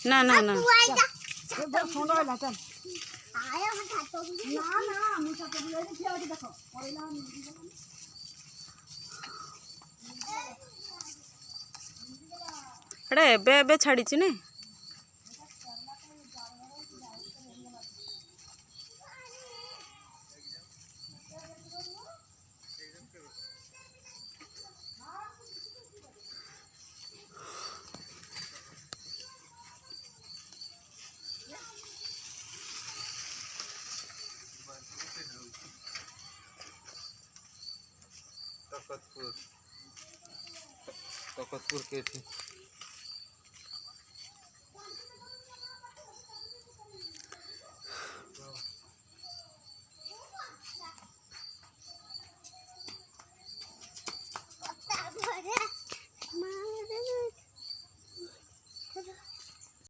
ना ना ना एटा एबे एबे छाड़ी ने तकतपुर के थी।